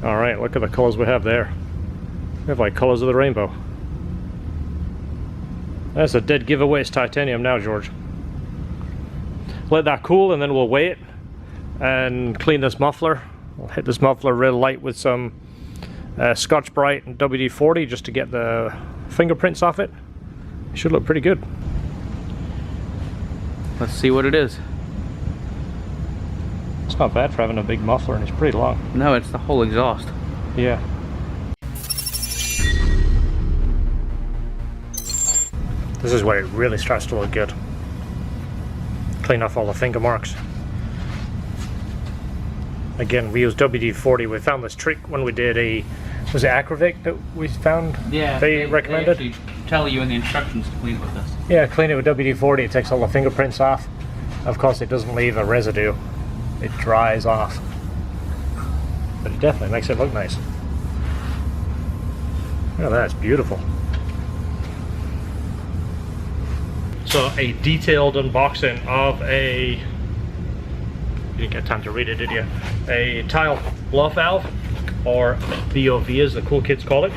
Alright, look at the colors we have there. We have like colors of the rainbow. That's a dead giveaway. It's titanium now, George. Let that cool and then we'll weigh it and clean this muffler. We'll hit this muffler real light with some Scotch-Brite and WD-40 just to get the fingerprints off it. It should look pretty good. Let's see what it is. It's not bad for having a big muffler, and it's pretty long. No, it's the whole exhaust. Yeah. This is where it really starts to look good. Clean off all the finger marks. Again, we use WD-40. We found this trick when we did a, was it Acrovic that we found? Yeah, they recommended? They actually tell you in the instructions to clean it with this. Yeah, clean it with WD-40. It takes all the fingerprints off. Of course, it doesn't leave a residue. It dries off. But it definitely makes it look nice. Look at that, it's beautiful. So a detailed unboxing of a, you didn't get time to read it, did you? A tile bluff valve, or BOV as the cool kids call it.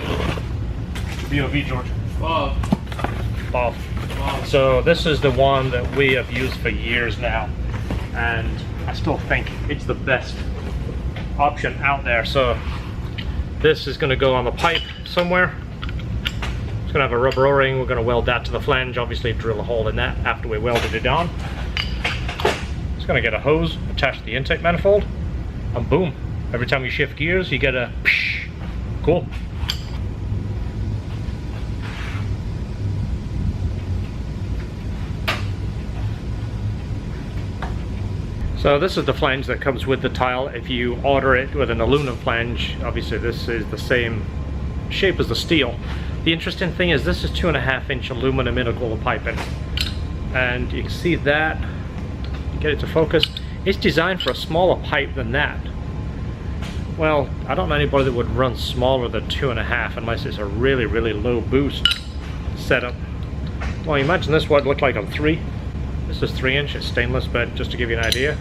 BOV, George. Bob. Bob. So this is the one that we have used for years now, and I still think it's the best option out there. So this is going to go on the pipe somewhere. It's going to have a rubber o-ring. We're going to weld that to the flange, obviously drill a hole in that after we welded it on. It's going to get a hose attached to the intake manifold, and boom, every time you shift gears you get a psh. Cool. So this is the flange that comes with the tile. If you order it with an aluminum flange, obviously this is the same shape as the steel. The interesting thing is this is 2.5-inch aluminum intercooler piping, and you can see that, get it to focus, it's designed for a smaller pipe than that. Well, I don't know anybody that would run smaller than 2.5 unless it's a really, really low boost setup. Well, imagine this would look like on 3. This is 3-inch, it's stainless, but just to give you an idea,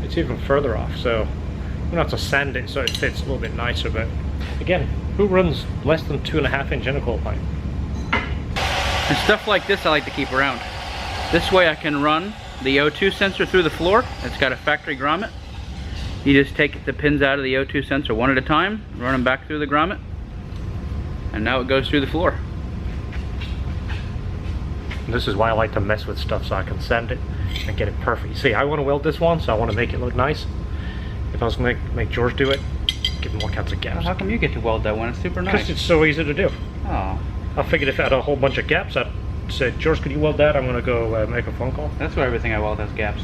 it's even further off. So we're going to have to sand it so it fits a little bit nicer, but again, who runs less than 2.5-inch intercooler pipe? And stuff like this I like to keep around. This way I can run the O2 sensor through the floor. It's got a factory grommet. You just take the pins out of the O2 sensor one at a time, run them back through the grommet, and now it goes through the floor. This is why I like to mess with stuff, so I can sand it and get it perfect. You see, I want to weld this one, so I want to make it look nice. If I was going to make George do it, give him all kinds of gaps. Well, how come you get to weld that one? It's super nice. Because it's so easy to do. Oh. I figured if I had a whole bunch of gaps, I'd say, George, could you weld that? I'm going to go make a phone call. That's why everything I weld has gaps.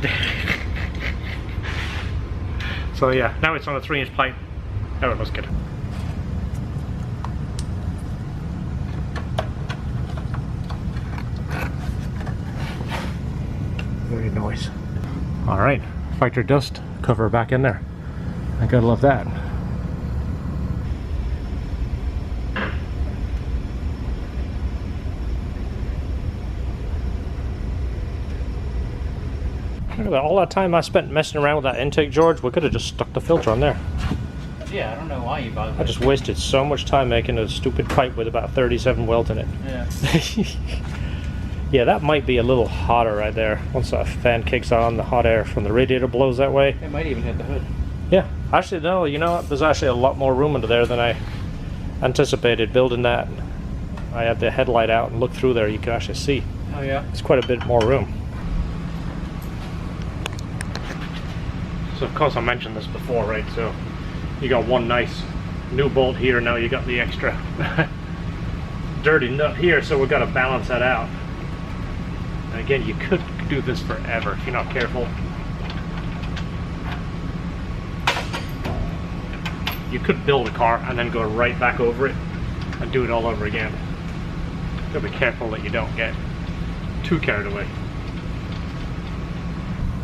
So yeah, now it's on a 3-inch pipe. Oh, it looks good. Very nice. Alright, factory dust cover back in there. I gotta love that. Look at that, all that time I spent messing around with that intake, George, we could have just stuck the filter on there. Yeah, I don't know why you bothered. I just wasted so much time making a stupid pipe with about 37 welds in it. Yeah. Yeah, that might be a little hotter right there. Once that fan kicks on, the hot air from the radiator blows that way. It might even hit the hood. Yeah, actually no, you know what? There's actually a lot more room under there than I anticipated building that. I had the headlight out and looked through there, you can actually see. Oh yeah? It's quite a bit more room. So of course I mentioned this before, right? So you got one nice new bolt here, now you got the extra dirty nut here, so we've got to balance that out. And again, you could do this forever if you're not careful. You could build a car and then go right back over it and do it all over again. You gotta be careful that you don't get too carried away.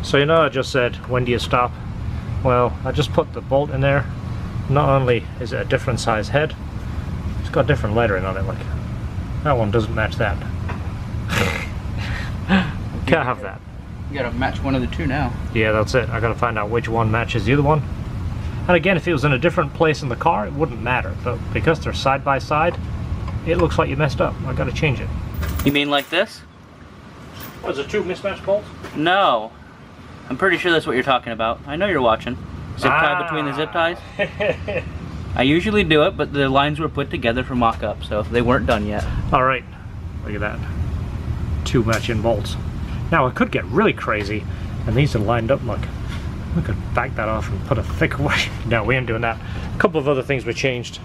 So you know I just said, when do you stop? Well, I just put the bolt in there. Not only is it a different size head, it's got different lettering on it. Like, that one doesn't match that. Can't have that. You gotta match one of the two now. Yeah, that's it. I gotta find out which one matches the other one. And again, if it was in a different place in the car, it wouldn't matter. But because they're side by side, it looks like you messed up. I gotta change it. You mean like this? Was it 2 mismatched bolts? No. I'm pretty sure that's what you're talking about. I know you're watching. Zip tie between the zip ties. I usually do it, but the lines were put together for mock-up, so they weren't done yet. All right, look at that. 2 matching bolts. Now it could get really crazy, and these are lined up. Look, we could back that off and put a thicker one. No, we ain't doing that. A couple of other things we changed.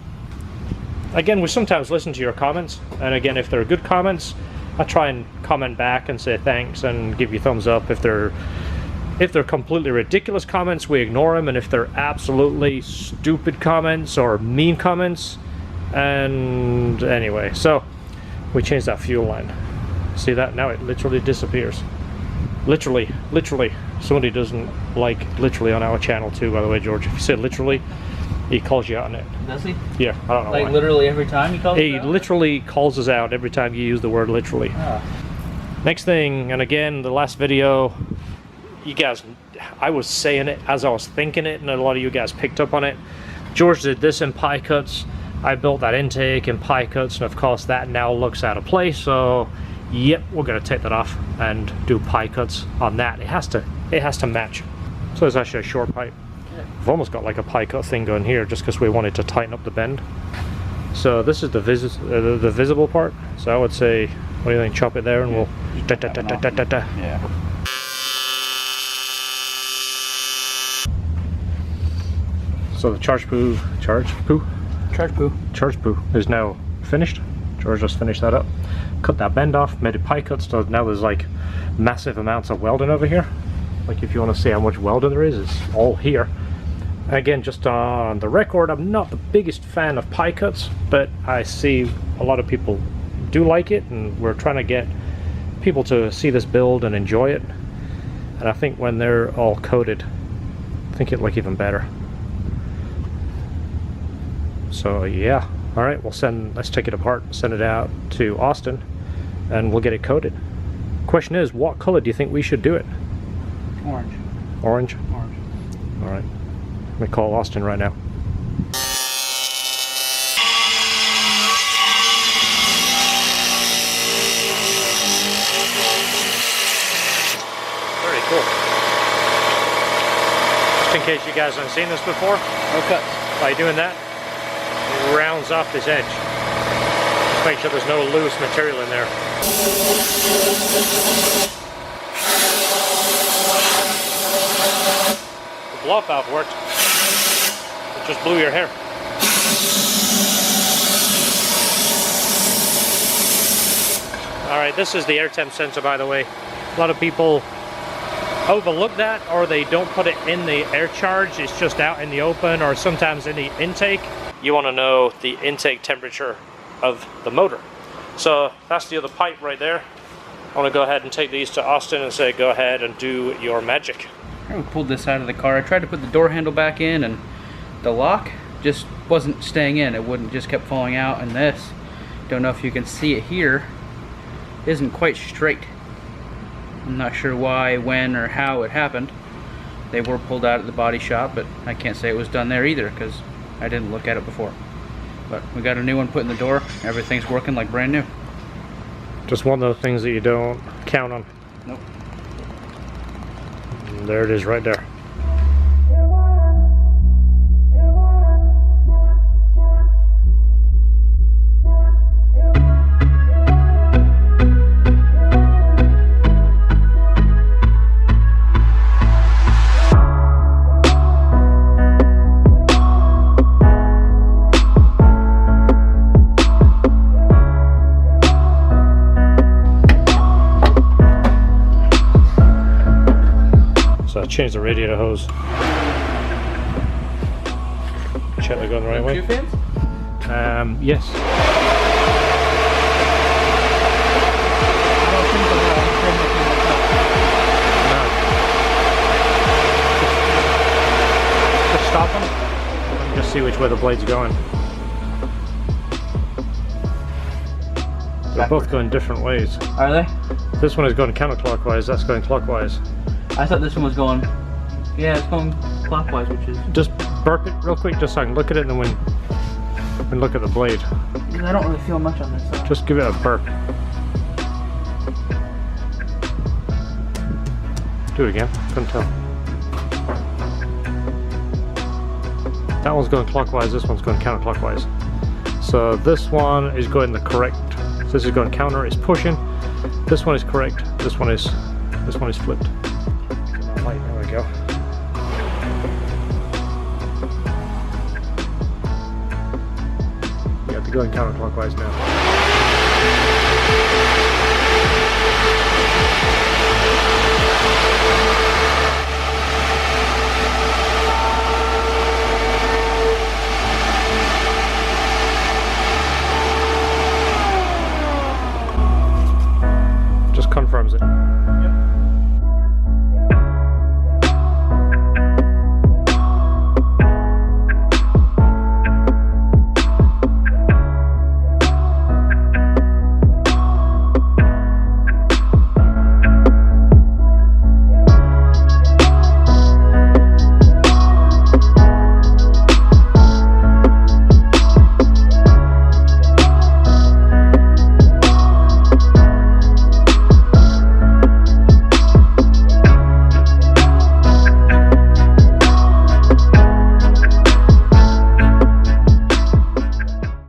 Again, we sometimes listen to your comments, and again, if they're good comments, I try and comment back and say thanks and give you thumbs up. If they're completely ridiculous comments, we ignore them, and if they're absolutely stupid comments or mean comments, and anyway, so we changed that fuel line. See that? Now it literally disappears. Literally. Somebody doesn't like literally on our channel too, by the way, George. If you say literally, he calls you out on it. Does he? Yeah, I don't know like why. Literally every time he calls us out? He literally calls us out every time you use the word literally. Oh. Next thing, and again, the last video, you guys, I was saying it as I was thinking it, and a lot of you guys picked up on it. George did this in pie cuts. I built that intake in pie cuts, and of course that now looks out of place. So, yep, we're gonna take that off and do pie cuts on that. It has to match. So it's actually a short pipe. We've almost got like a pie cut thing going here, just because we wanted to tighten up the bend. So this is the visible part. So I would say, what do you think? Chop it there, and we'll. Yeah. So the charge poo is now finished. George just finished that up. Cut that bend off, made it pie cut, so now there's like massive amounts of welding over here. Like if you want to see how much welding there is, it's all here. Again, just on the record, I'm not the biggest fan of pie cuts, but I see a lot of people do like it, and we're trying to get people to see this build and enjoy it. And I think when they're all coated, I think it'll look even better. So yeah, all right, let's take it apart, send it out to Austin, and we'll get it coated. Question is, what color do you think we should do it? Orange. Orange? Orange. All right, let me call Austin right now. Very cool. Just in case you guys haven't seen this before, No cuts. by doing that, it rounds off this edge. Just make sure there's no loose material in there. The blow valve worked. It just blew your hair. Alright, this is the air temp sensor, by the way. A lot of people overlook that, or they don't put it in the air charge. It's just out in the open, or sometimes in the intake. You want to know the intake temperature of the motor. So that's the other pipe right there. I want to go ahead and take these to Austin and say, go ahead and do your magic. I pulled this out of the car. I tried to put the door handle back in, and the lock just wasn't staying in. It wouldn't, just kept falling out. And this, don't know if you can see it here, isn't quite straight. I'm not sure why, when, or how it happened. They were pulled out at the body shop, but I can't say it was done there either because I didn't look at it before. But we got a new one put in the door. Everything's working like brand new. Just one of those things that you don't count on. Nope. And there it is right there. Change the radiator hose. Check they're going the right way. Two fans? Yes. No. Just stop them. Let me just see which way the blade's going. They're both going different ways. Are they? This one is going counterclockwise, that's going clockwise. I thought this one was going, yeah, it's going clockwise, which is... Just burp it real quick just so I can look at it and then when look at the blade. Because I don't really feel much on this side. Just give it a burp. Do it again. Couldn't tell. That one's going clockwise, this one's going counterclockwise. So this one is going the correct. So this is going counter, it's pushing. This one is correct. This one is flipped. Get my light, there we go. You have to go in counterclockwise now.